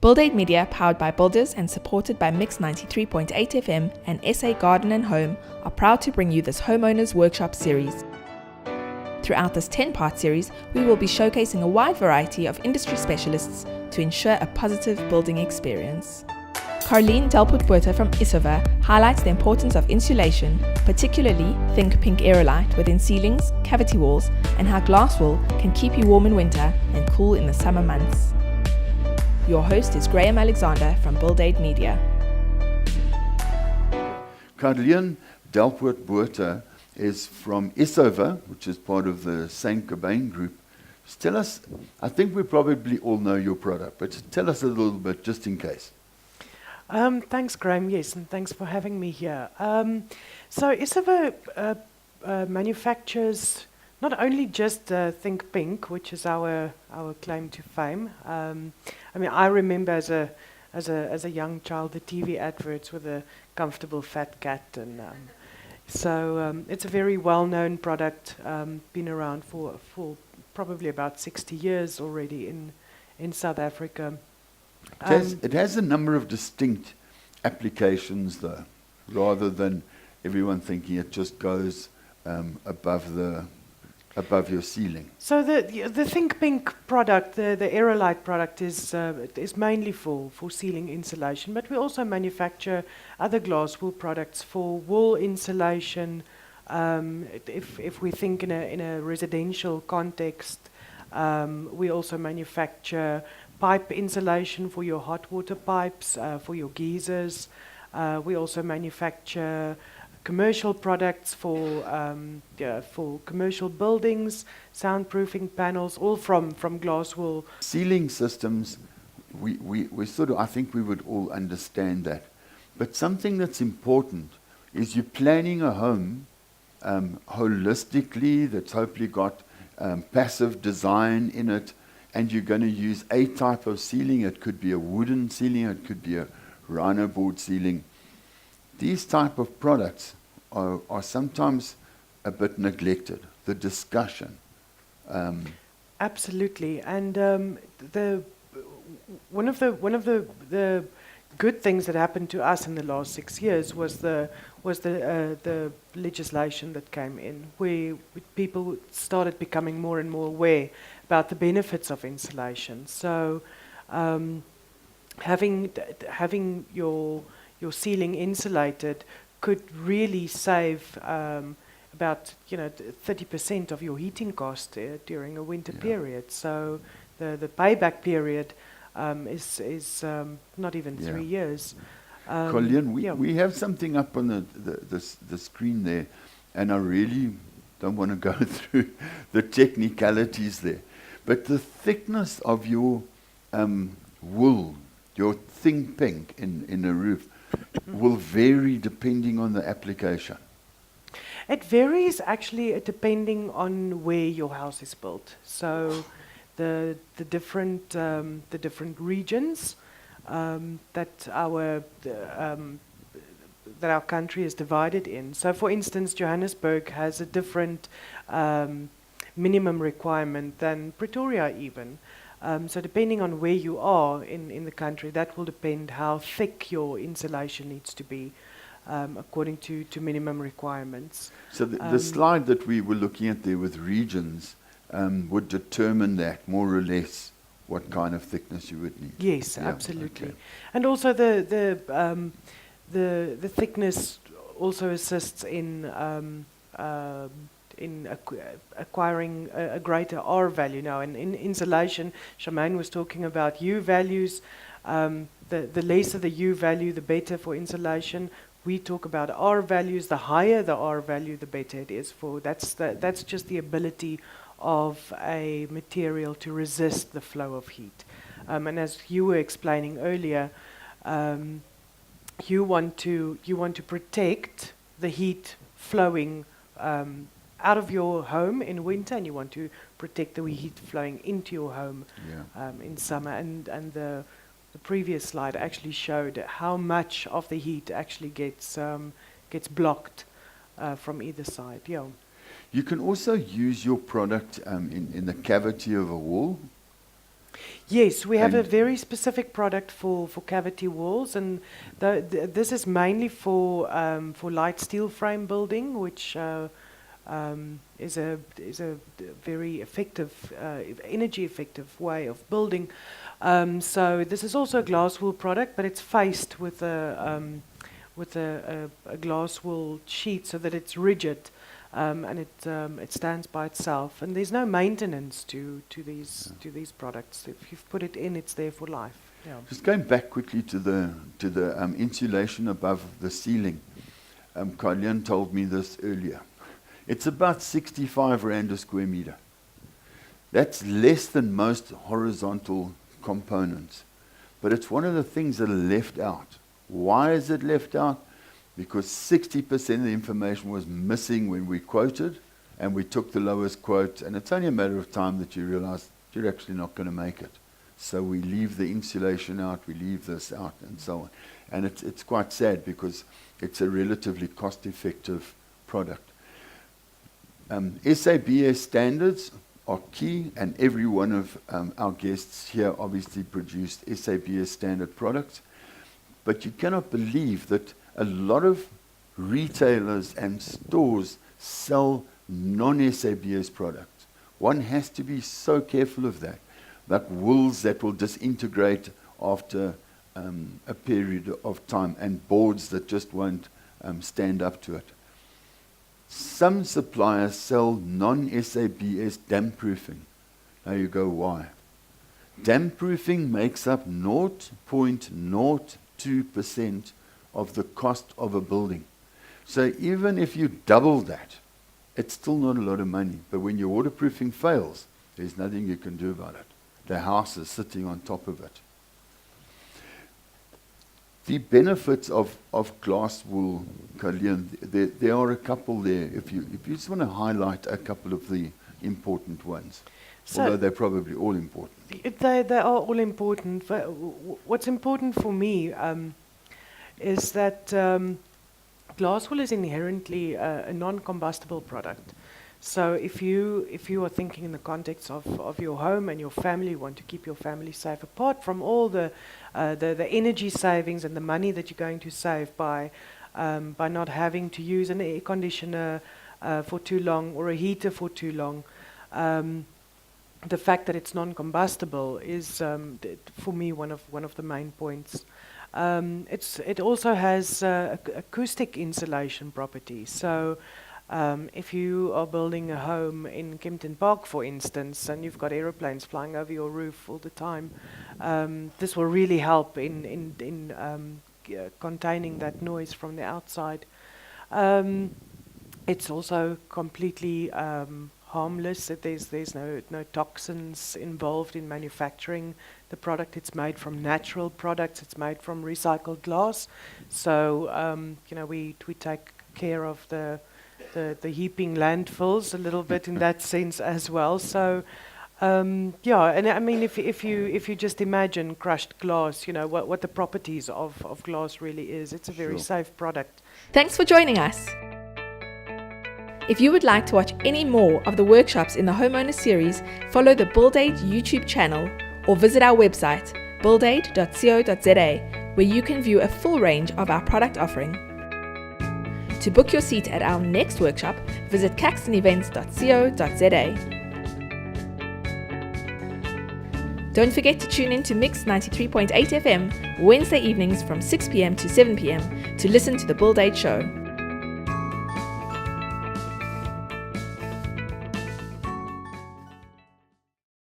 Buildaid Media, powered by builders and supported by Mix 93.8 FM and SA Garden and Home, are proud to bring you this Homeowners Workshop series. Throughout this 10-part series, we will be showcasing a wide variety of industry specialists to ensure a positive building experience. Karlien Delport Botha from Isover highlights the importance of insulation, particularly Think Pink Aerolite within ceilings, cavity walls, and how Glasswool can keep you warm in winter and cool in the summer months. Your host is Graham Alexander from Buildaid Media. Karlien Delport Botha is from Isover, which is part of the Think Pink group. Just tell us, I think we probably all know your product, but tell us a little bit just in case. Thanks, Graham. Yes, and thanks for having me here. So Isover manufactures not only just Think Pink, which is our claim to fame. I mean, I remember as a young child the TV adverts with a comfortable fat cat, and so it's a very well-known product. Been around for probably about 60 years already in South Africa. It has a number of distinct applications, though, rather than everyone thinking it just goes above your ceiling. So the Think Pink product, the Aerolite product, is mainly for ceiling insulation, but we also manufacture other Glasswool products for wall insulation. If we think in a residential context, we also manufacture pipe insulation for your hot water pipes, for your geysers. We also manufacture commercial products for commercial buildings, soundproofing panels, all from Glasswool. Ceiling systems, we sort of, I think we would all understand that. But something that's important is you're planning a home holistically that's hopefully got passive design in it, and you're going to use a type of ceiling. It could be a wooden ceiling, it could be a rhino board ceiling. These type of products are sometimes a bit neglected, the discussion. Absolutely, and one of the good things that happened to us in the last 6 years was the legislation that came in, where people started becoming more and more aware about the benefits of insulation. So having your ceiling insulated could really save about 30% of your heating cost during a winter period. So the payback period is not even 3 years. Karlien, we have something up on the screen there, and I really don't want to go through the technicalities there. But the thickness of your wool, your Think Pink in a roof, will vary depending on the application. It varies actually depending on where your house is built. So the different regions that our country is divided in. So, for instance, Johannesburg has a different minimum requirement than Pretoria even. So depending on where you are in the country, that will depend how thick your insulation needs to be according to minimum requirements. So the slide that we were looking at there with regions would determine that more or less what kind of thickness you would need. Yes, absolutely. Okay. And also the thickness also assists in acquiring a greater R value. Now, in insulation, Charmaine was talking about U values. The lesser the U value, the better for insulation. We talk about R values. The higher the R value, the better it is for. That's just the ability of a material to resist the flow of heat. And as you were explaining earlier, you want to protect the heat flowing out of your home in winter, and you want to protect the heat flowing into your home in summer. And the previous slide actually showed how much of the heat actually gets blocked from either side. Yeah. You can also use your product in the cavity of a wall. Yes, we have a And- very specific product for cavity walls, and this is mainly for light steel frame building, which is a very effective, energy effective way of building. So this is also a Glasswool product, but it's faced with a Glasswool sheet so that it's rigid. And it stands by itself, and there's no maintenance to these products. If you've put it in, it's there for life. Yeah. Just going back quickly to the insulation above the ceiling. Karlien told me this earlier. It's about 65 rand a square meter. That's less than most horizontal components, but it's one of the things that are left out. Why is it left out? Because 60% of the information was missing when we quoted, and we took the lowest quote, and it's only a matter of time that you realize you're actually not going to make it. So we leave the insulation out, we leave this out, and so on. And it's quite sad because it's a relatively cost-effective product. SABS standards are key, and every one of our guests here obviously produced SABS standard products. But you cannot believe that a lot of retailers and stores sell non-SABS products. One has to be so careful of that. Like wools that will disintegrate after a period of time, and boards that just won't stand up to it. Some suppliers sell non-SABS damp proofing. Now you go, why? Damp proofing makes up 0.02% of the cost of a building. So even if you double that, it's still not a lot of money. But when your waterproofing fails, there's nothing you can do about it. The house is sitting on top of it. The benefits of Glasswool, Karlien, there are a couple there. If you just want to highlight a couple of the important ones, although they're probably all important. They are all important. What's important for me is that Glasswool is inherently a non-combustible product. So if you are thinking in the context of your home and your family, you want to keep your family safe, apart from all the energy savings and the money that you're going to save by not having to use an air conditioner for too long or a heater for too long, the fact that it's non-combustible is for me one of the main points. It also has acoustic insulation properties. So if you are building a home in Kempton Park, for instance, and you've got aeroplanes flying over your roof all the time, this will really help in containing that noise from the outside. It's also completely harmless. There's no toxins involved in manufacturing the product. It's made from natural products. It's made from recycled glass. So we take care of the heaping landfills a little bit in that sense as well. So and I mean, if you just imagine crushed glass, what the properties of glass really is. It's a very safe product. Thanks for joining us. If you would like to watch any more of the workshops in the Homeowner series, follow the Buildaid YouTube channel or visit our website, buildaid.co.za, where you can view a full range of our product offering. To book your seat at our next workshop, visit caxtonevents.co.za. Don't forget to tune in to Mix 93.8 FM Wednesday evenings from 6 p.m. to 7 p.m. to listen to the Buildaid show.